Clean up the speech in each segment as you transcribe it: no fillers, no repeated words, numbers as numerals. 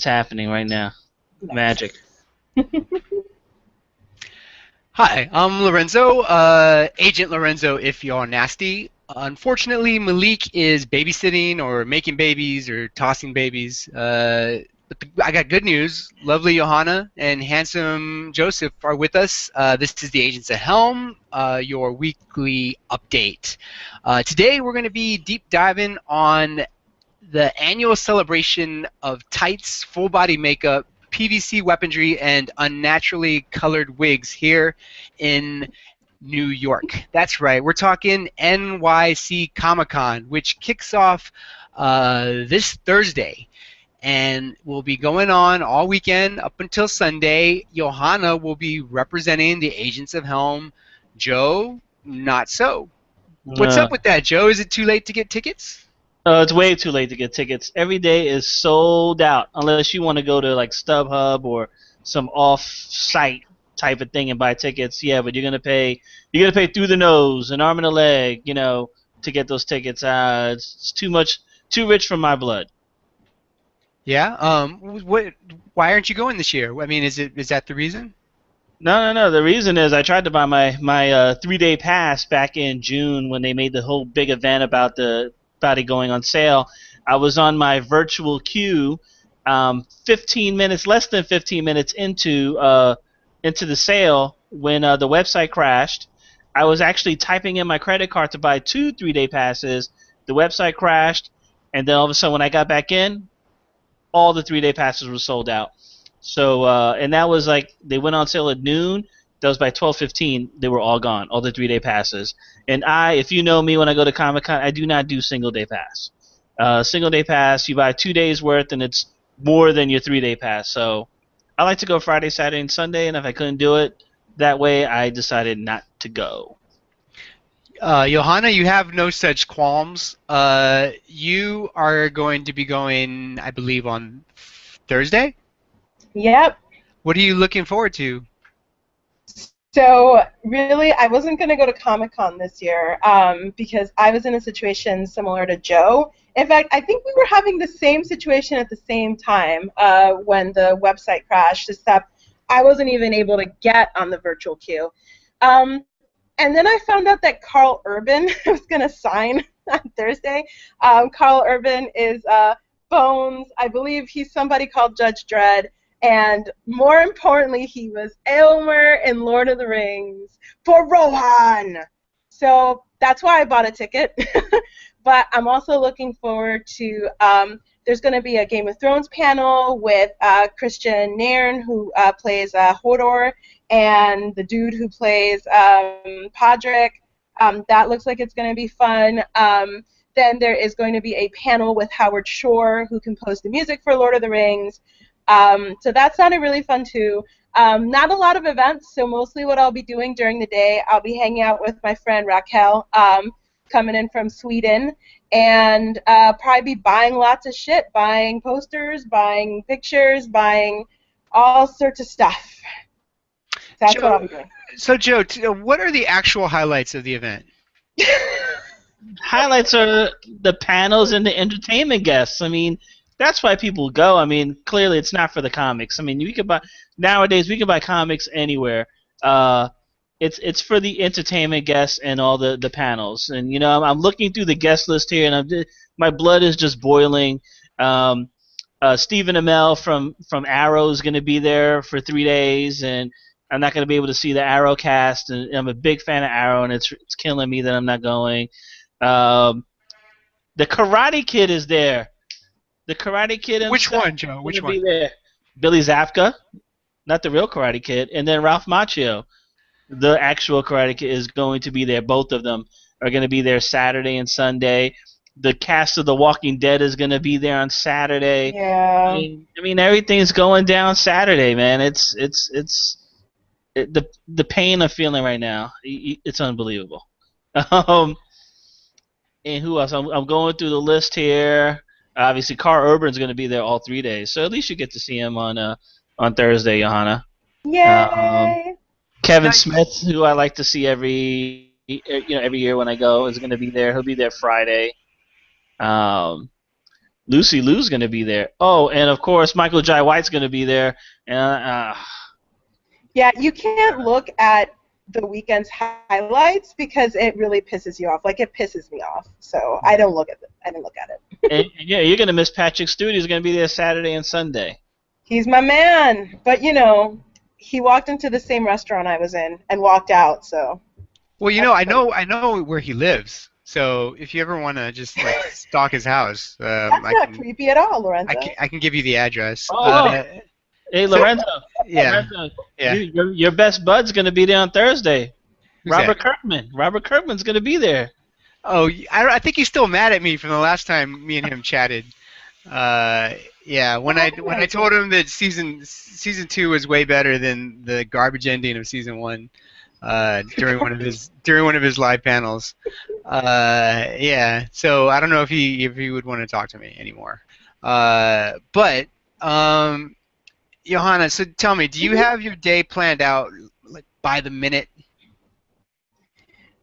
happening right now. Magic. Nice. Hi, I'm Lorenzo, Agent Lorenzo if you're nasty. Unfortunately, Malik is babysitting or making babies or tossing babies. I got good news. Lovely Johanna and handsome Joseph are with us. This is the Agents of Helm, your weekly update. Today we're going to be deep diving on the annual celebration of tights, full body makeup, PVC weaponry, and unnaturally colored wigs here in New York. That's right, we're talking NYC Comic Con, which kicks off this Thursday and will be going on all weekend up until Sunday. Johanna will be representing the Agents of Helm. Joe, not so. What's Uh, up with that, Joe? Is it too late to get tickets? it's way too late to get tickets. Every day is sold out unless you want to go to like StubHub or some off-site type of thing and buy tickets. Yeah, but you're gonna pay through the nose, an arm and a leg, to get those tickets. It's too much, too rich for my blood. Yeah. What? Why aren't you going this year? I mean, is that the reason? No, no, no. The reason is I tried to buy my 3-day pass back in June when they made the whole big event about it going on sale. I was on my virtual queue, 15 minutes, less than 15 minutes into the sale when the website crashed. I was actually typing in my credit card to buy two 3-day passes. The website crashed, and then all of a sudden when I got back in, all the 3-day passes were sold out. So and that was like they went on sale at noon. That was by 12:15. They were all gone, all the 3-day passes. And if you know me, when I go to Comic Con, I do not do single day pass. Single day pass, you buy 2 days worth, and it's more than your 3-day pass. So I like to go Friday, Saturday, and Sunday. And if I couldn't do it that way, I decided not to go. Johanna, you have no such qualms. You are going to be going, I believe, on Thursday. Yep. What are you looking forward to? So really, I wasn't going to go to Comic Con this year because I was in a situation similar to Joe. In fact, I think we were having the same situation at the same time when the website crashed, except I wasn't even able to get on the virtual queue. Um, and then I found out that Carl Urban was going to sign on Thursday. Carl Urban is Bones. I believe he's somebody called Judge Dredd. And more importantly, he was Elmer in Lord of the Rings for Rohan. So that's why I bought a ticket. But I'm also looking forward to, there's going to be a Game of Thrones panel with Christian Nairn, who plays Hodor, and the dude who plays Podrick. That looks like it's going to be fun. Then there is going to be a panel with Howard Shore, who composed the music for Lord of the Rings. So that sounded really fun too. Not a lot of events, so mostly what I'll be doing during the day, I'll be hanging out with my friend Raquel, coming in from Sweden, and probably be buying lots of shit, buying posters, buying pictures, buying all sorts of stuff. That's what I'll Joe, be doing. so Joe, what are the actual highlights of the event? Highlights are the panels and the entertainment guests. I mean, that's why people go. I mean, clearly it's not for the comics. I mean, we could buy nowadays we can buy comics anywhere. Uh, it's for the entertainment guests and all the panels. And I'm looking through the guest list here, and my blood is just boiling. Um, Stephen Amell from Arrow is going to be there for 3 days, and I'm not going to be able to see the Arrow cast. And I'm a big fan of Arrow, and it's killing me that I'm not going. Um, the Karate Kid is there. The Karate Kid Which himself one, Joe? is going Which to be one? there. Billy Zapka, not the real Karate Kid, and then Ralph Macchio, the actual Karate Kid, is going to be there. Both of them are going to be there Saturday and Sunday. The cast of The Walking Dead is going to be there on Saturday. Yeah. I mean, everything's going down Saturday, man. The pain I'm feeling right now. It's unbelievable. Um, and who else? I'm going through the list here. Obviously, Carl Urban's going to be there all 3 days, so at least you get to see him on Thursday, Johanna. Um, Yay! Kevin Smith, Nice. who I like to see every year when I go, is going to be there. He'll be there Friday. Um, Lucy Liu's going to be there. Oh, and of course Michael Jai White's going to be there. And Yeah, you can't look at the weekend's highlights because it really pisses you off. Like it pisses me off. So I don't look at it. I didn't look at it. and yeah, you're going to miss Patrick Stewart. He's going to be there Saturday and Sunday. He's my man. But he walked into the same restaurant I was in and walked out. So. Well, I know where he lives. So if you ever want to just like stalk his house, That's not creepy at all, Lorenzo. I can give you the address. Oh, hey, Lorenzo. Yeah. Lorenzo, Yeah. your best bud's going to be there on Thursday. Who's Robert that? Kirkman. Robert Kirkman's going to be there. Oh, I think he's still mad at me from the last time me and him chatted. Yeah, when I told him that season 2 was way better than the garbage ending of season 1 during one of his live panels. Yeah, so I don't know if he would want to talk to me anymore. But Johanna, so tell me, do you have your day planned out like by the minute?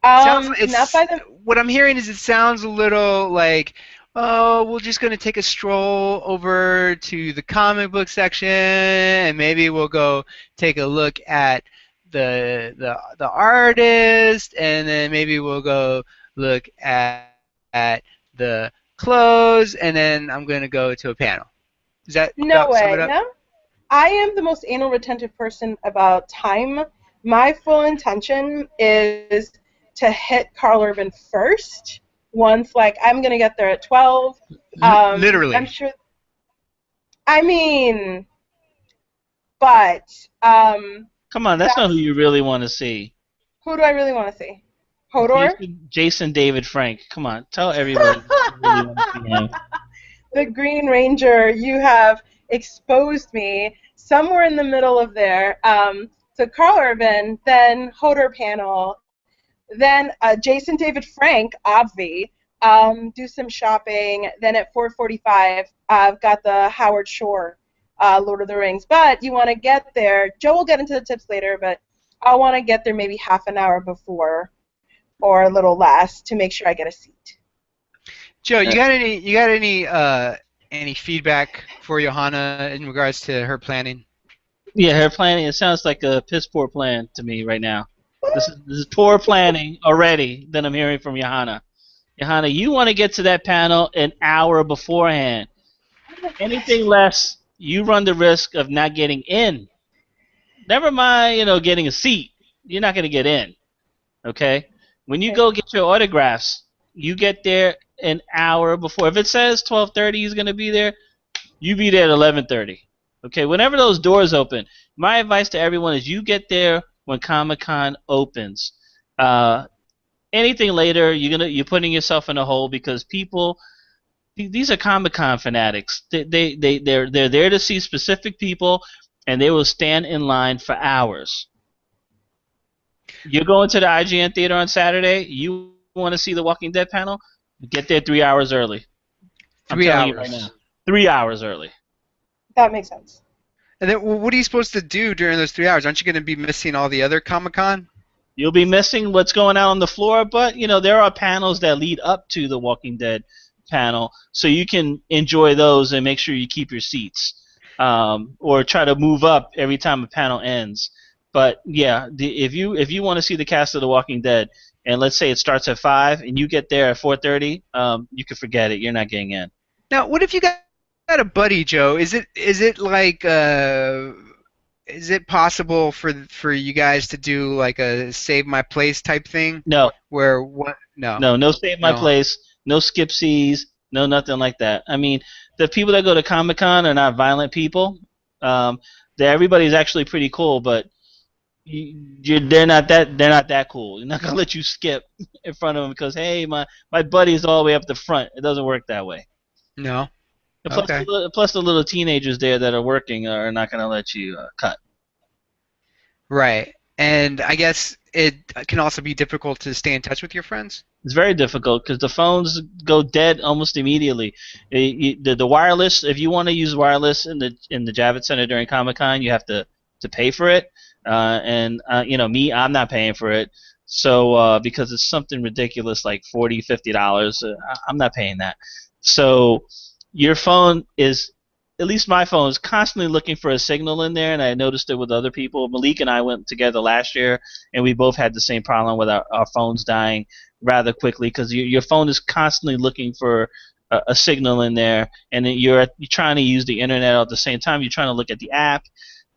Not by the. What I'm hearing is it sounds a little like, oh, we're just going to take a stroll over to the comic book section, and maybe we'll go take a look at the artist, and then maybe we'll go look at the clothes, and then I'm going to go to a panel. Is that No about sum way. it up? No. I am the most anal retentive person about time. My full intention is to hit Carl Urban first. Once, like, I'm going to get there at 12. Literally. I'm sure. I mean, but. Come on, that's not who you really want to see. Who do I really want to see? Hodor? Jason David Frank. Come on, tell everybody you really want to see him. The Green Ranger, you have exposed me somewhere in the middle of there. So Carl Urban, then Hodor panel, then Jason David Frank, obvi, do some shopping. Then at 4:45, I've got the Howard Shore Lord of the Rings. But you want to get there. Joe will get into the tips later, but I want to get there maybe half an hour before or a little less to make sure I get a seat. Joe, you got any feedback for Johanna in regards to her planning? Yeah, her planning, it sounds like a piss poor plan to me right now. This is poor planning already that I'm hearing from Johanna. Johanna, you want to get to that panel an hour beforehand. Anything less, you run the risk of not getting in. Never mind, getting a seat. You're not going to get in. Okay? When you go get your autographs, you get there an hour before. If it says 12:30 he's going to be there, you be there at 11:30. Okay? Whenever those doors open, my advice to everyone is you get there when Comic-Con opens. Anything later, you're putting yourself in a hole because people, these are Comic-Con fanatics. They're there to see specific people, and they will stand in line for hours. You're going to the IGN Theater on Saturday. You want to see the Walking Dead panel? Get there 3 hours early. I'm 3 telling you hours. right now. 3 hours early. That makes sense. And then, what are you supposed to do during those 3 hours? Aren't you going to be missing all the other Comic-Con? You'll be missing what's going on the floor, but there are panels that lead up to the Walking Dead panel, so you can enjoy those and make sure you keep your seats, or try to move up every time a panel ends. But yeah, if you want to see the cast of The Walking Dead, and let's say it starts at 5 and you get there at 4:30, you can forget it. You're not getting in. Now, what if you got a buddy, Joe? Is it like is it possible for you guys to do like a save my place type thing? No. Where what? No. No save my place. No skip seas. No nothing like that. I mean, the people that go to Comic-Con are not violent people. Everybody's actually pretty cool, but they're not that cool. They're not gonna let you skip in front of them because hey, my buddy's all the way up the front. It doesn't work that way. No. And plus, the little teenagers there that are working are not gonna let you cut. Right. And I guess it can also be difficult to stay in touch with your friends. It's very difficult because the phones go dead almost immediately. The wireless, if you want to use wireless in the Javits Center during Comic-Con, you have to pay for it. Me, I'm not paying for it. So because it's something ridiculous like $40, $50, I'm not paying that. So your phone is, at least my phone is constantly looking for a signal in there, and I noticed it with other people. Malik and I went together last year, and we both had the same problem with our phones dying rather quickly because your phone is constantly looking for a signal in there, and then you're trying to use the internet at the same time. You're trying to look at the app.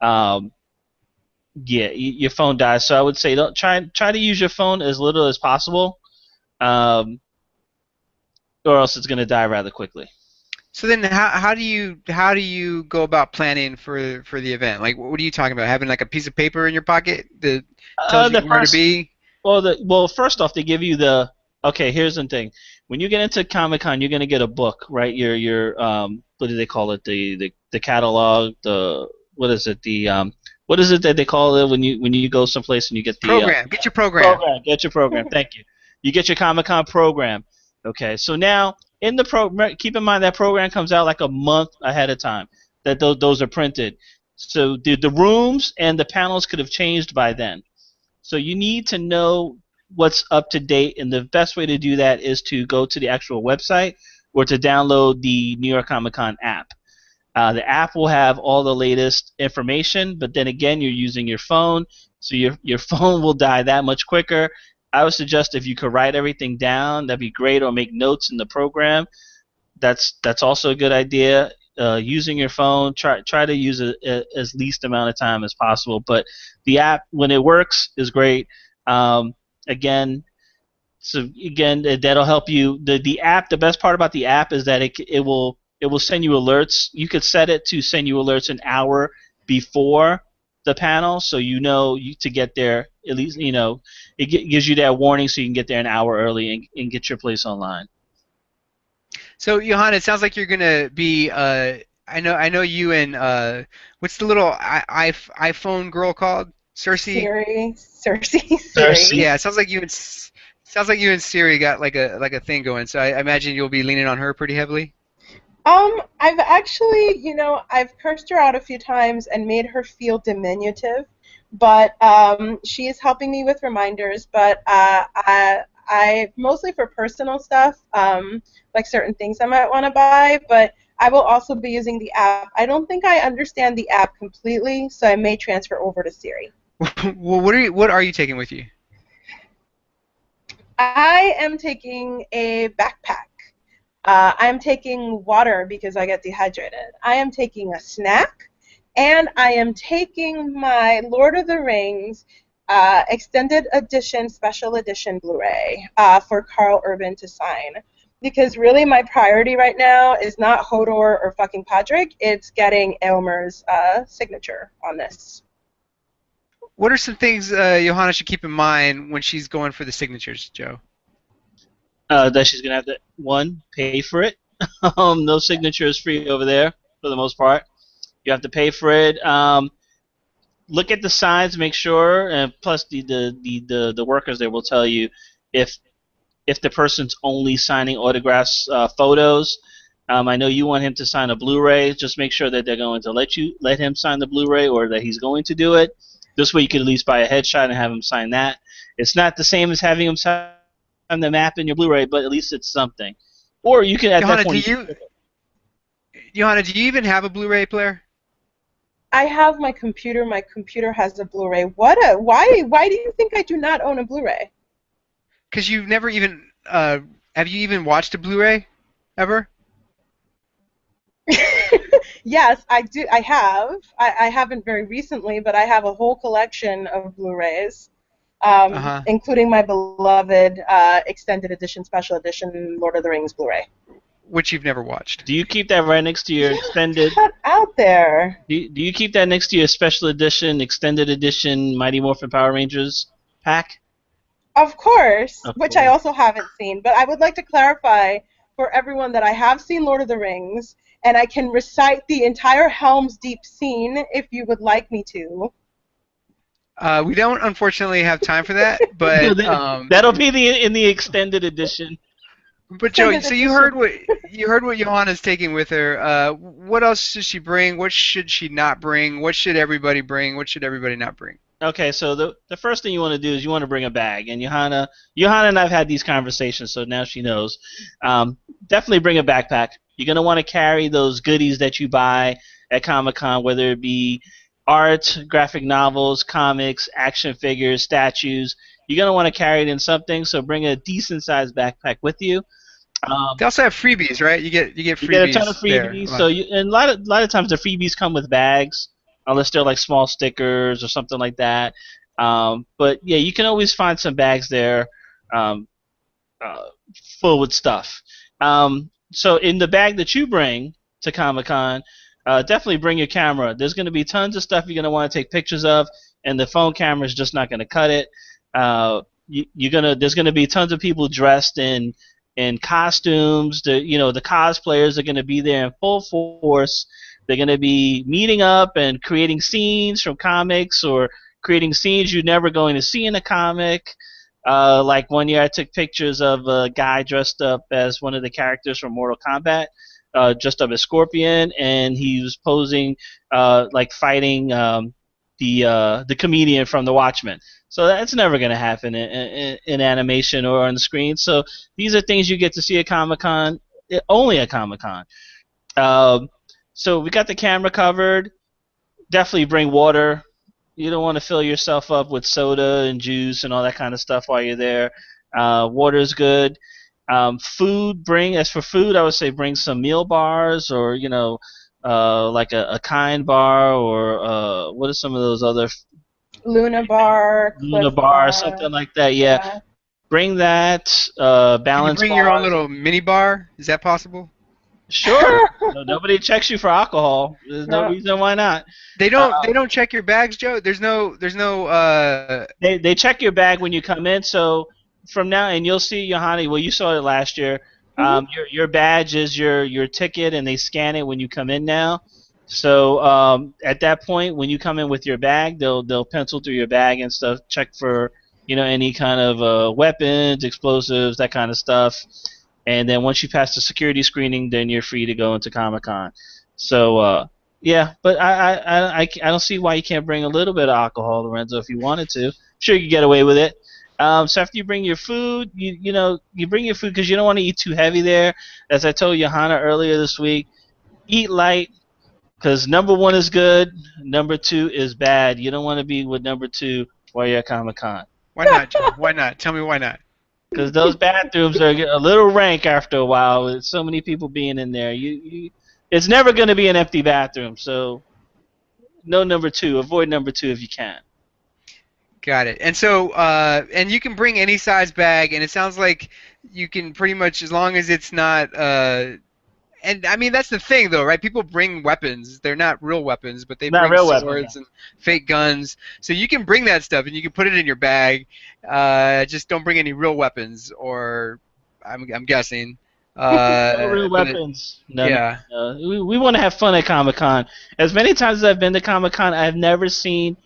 Um, yeah, your phone dies. So I would say don't try to use your phone as little as possible, um, or else it's going to die rather quickly. So then, how do you go about planning for the event? Like, what are you talking about? Having like a piece of paper in your pocket that tells you where to be? Well, first off, they give you the. Okay, here's the thing. When you get into Comic-Con, you're gonna get a book, right? Your what do they call it? The catalog. What is it? What is it that they call it when you go someplace and you get the program? Get your program. Get your program. Thank you. You get your Comic-Con program. Okay, so now in the program, keep in mind that program comes out like a month ahead of time. That those are printed. So the rooms and the panels could have changed by then. So you need to know what's up to date, and the best way to do that is to go to the actual website or to download the New York Comic Con app. The app will have all the latest information, but then again, you're using your phone, so your phone will die that much quicker. I would suggest if you could write everything down, that'd be great, or make notes in the program. That's also a good idea. Using your phone, try to use it as least amount of time as possible. But the app, when it works, is great. Again, that'll help you. The app, the best part about the app is that it will send you alerts. You could set it to send you alerts an hour before the panel, so to get there at least. It gives you that warning, so you can get there an hour early and get your place online. So, Johanna, it sounds like you're gonna be. I know you and what's the little iPhone girl called? Cersei. Siri. Yeah, it sounds like you and Siri got like a thing going. So I imagine you'll be leaning on her pretty heavily. I've actually, I've cursed her out a few times and made her feel diminutive, but she is helping me with reminders. But I mostly for personal stuff, like certain things I might want to buy, but I will also be using the app. I don't think I understand the app completely, so I may transfer over to Siri. Well, what are you taking with you? I am taking a backpack. I'm taking water because I get dehydrated. I am taking a snack, and I am taking my Lord of the Rings extended edition, special edition Blu-ray for Carl Urban to sign. Because really my priority right now is not Hodor or fucking Podrick, it's getting Elmer's signature on this. What are some things Johanna should keep in mind when she's going for the signatures, Joe? That she's gonna have to pay for it. No signature is free over there for the most part. You have to pay for it. Look at the signs, make sure, and plus the workers there will tell you if the person's only signing autographs, photos. I know you want him to sign a Blu-ray. Just make sure that they're going to let him sign the Blu-ray, or that he's going to do it. This way, you can at least buy a headshot and have him sign that. It's not the same as having him sign the map in your Blu-ray, but at least it's something. Or you can at Johanna, that point. Johanna, do you even have a Blu-ray player? I have my computer. My computer has a Blu-ray. Why do you think I do not own a Blu-ray? Because you've never even have you even watched a Blu-ray ever? Yes, I do. I have. I haven't very recently, but I have a whole collection of Blu-rays, including my beloved extended edition, special edition Lord of the Rings Blu-ray. Which you've never watched. Do you keep that right next to your extended? Cut out there. Do you keep that next to your special edition, extended edition Mighty Morphin Power Rangers pack? Of course, which I also haven't seen. But I would like to clarify for everyone that I have seen Lord of the Rings, and I can recite the entire Helm's Deep scene if you would like me to. We don't, unfortunately, have time for that, but that'll be in the extended edition. But Joe, so you heard what Johanna's taking with her. What else should she bring? What should she not bring? What should everybody bring? What should everybody not bring? Okay, so the first thing you want to do is you want to bring a bag, and Johanna and I've had these conversations, so now she knows. Definitely bring a backpack. You're gonna want to carry those goodies that you buy at Comic-Con, whether it be art, graphic novels, comics, action figures, statues. You're gonna want to carry it in something, so bring a decent sized backpack with you. They also have freebies, right? You get You get a ton of freebies there. freebies, so and a lot of times the freebies come with bags, unless they're like small stickers or something like that. But yeah, you can always find some bags there, um, uh, full with stuff. So in the bag that you bring to Comic Con, definitely bring your camera. There's going to be tons of stuff you're going to want to take pictures of, and the phone camera is just not going to cut it. There's going to be tons of people dressed in costumes. The cosplayers are going to be there in full force. They're going to be meeting up and creating scenes from comics or creating scenes you're never going to see in a comic. Like one year I took pictures of a guy dressed up as one of the characters from Mortal Kombat, dressed up as Scorpion, and he was posing like fighting the comedian from The Watchmen. So that's never going to happen in animation or on the screen. So these are things you get to see at Comic-Con, only at Comic-Con. So we got the camera covered. Definitely bring water. You don't want to fill yourself up with soda and juice and all that kind of stuff while you're there. Water's good. As for food, I would say bring some meal bars or, like a Kind bar or what are some of those other Luna Bar, Luna Cliff bar, Bar. something like that. Yeah, bring that. Can you Balance bring your own bars. little mini bar? Is that possible? Sure. Nobody checks you for alcohol. There's no No. reason why not. They don't check your bags, Joe. There's no They check your bag when you come in. So from now, and you'll see, Johanny. Well, you saw it last year. Your badge is your ticket, and they scan it when you come in now. So at that point, when you come in with your bag, they'll pencil through your bag and stuff, check for any kind of weapons, explosives, that kind of stuff. And then once you pass the security screening, then you're free to go into Comic-Con. So yeah, but I don't see why you can't bring a little bit of alcohol, Lorenzo, if you wanted to. I'm sure you could get away with it. So after you bring your food, you bring your food because you don't want to eat too heavy there. As I told Johanna earlier this week, eat light. Because number 1 is good, number 2 is bad. You don't want to be with number 2 while you're at Comic-Con. Why not, Joe? Why not? Tell me why not. Because those bathrooms are a little rank after a while with so many people being in there. It's never going to be an empty bathroom, so no number 2. Avoid number 2 if you can. Got it. And so, and you can bring any size bag, and it sounds like you can pretty much, as long as it's not, and I mean that's the thing though, right? People bring weapons. They're not real weapons, but they Not bring real swords weapons, and fake guns. So you can bring that stuff, and you can put it in your bag. Just don't bring any real weapons, or I'm guessing. No real weapons. No, yeah. no. We want to have fun at Comic-Con. As many times as I've been to Comic-Con, I've never seen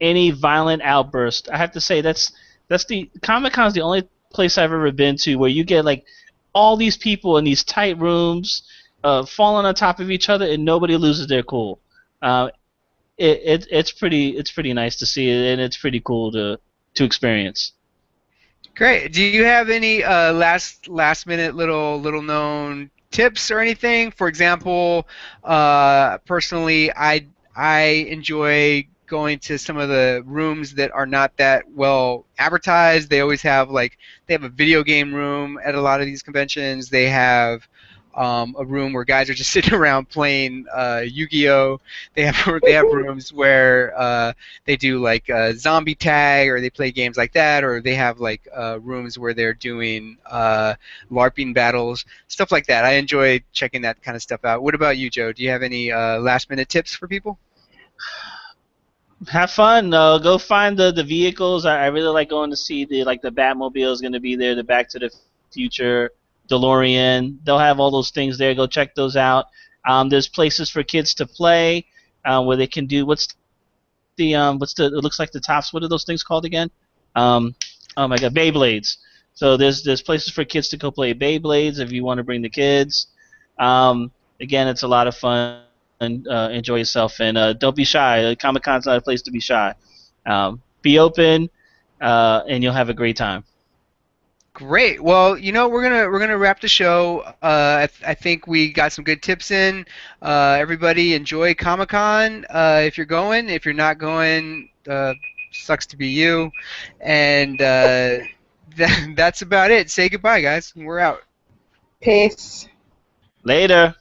any violent outburst. I have to say that's the Comic-Con is the only place I've ever been to where you get like all these people in these tight rooms, falling on top of each other, and nobody loses their cool. It's pretty nice to see it, and it's pretty cool to experience. Great. Do you have any last minute little known tips or anything? For example, personally, I enjoy going to some of the rooms that are not that well advertised. They always have they have a video game room at a lot of these conventions. They have a room where guys are just sitting around playing Yu-Gi-Oh. They have rooms where they do zombie tag, or they play games like that, or they have rooms where they're doing LARPing battles, stuff like that. I enjoy checking that kind of stuff out. What about you, Joe? Do you have any last minute tips for people? Have fun. Go find the vehicles. I really like going to see the Batmobile is going to be there. The Back to the Future, DeLorean. They'll have all those things there. Go check those out. There's places for kids to play where they can do it looks like the tops. What are those things called again? Oh my God, Beyblades. So there's places for kids to go play Beyblades if you want to bring the kids. Again, it's a lot of fun. And enjoy yourself, and don't be shy. Comic-Con's not a place to be shy. Be open, and you'll have a great time. Great. Well, we're gonna wrap the show. I think we got some good tips in. Everybody enjoy Comic-Con if you're going. If you're not going, sucks to be you. And that's about it. Say goodbye, guys. We're out. Peace. Later.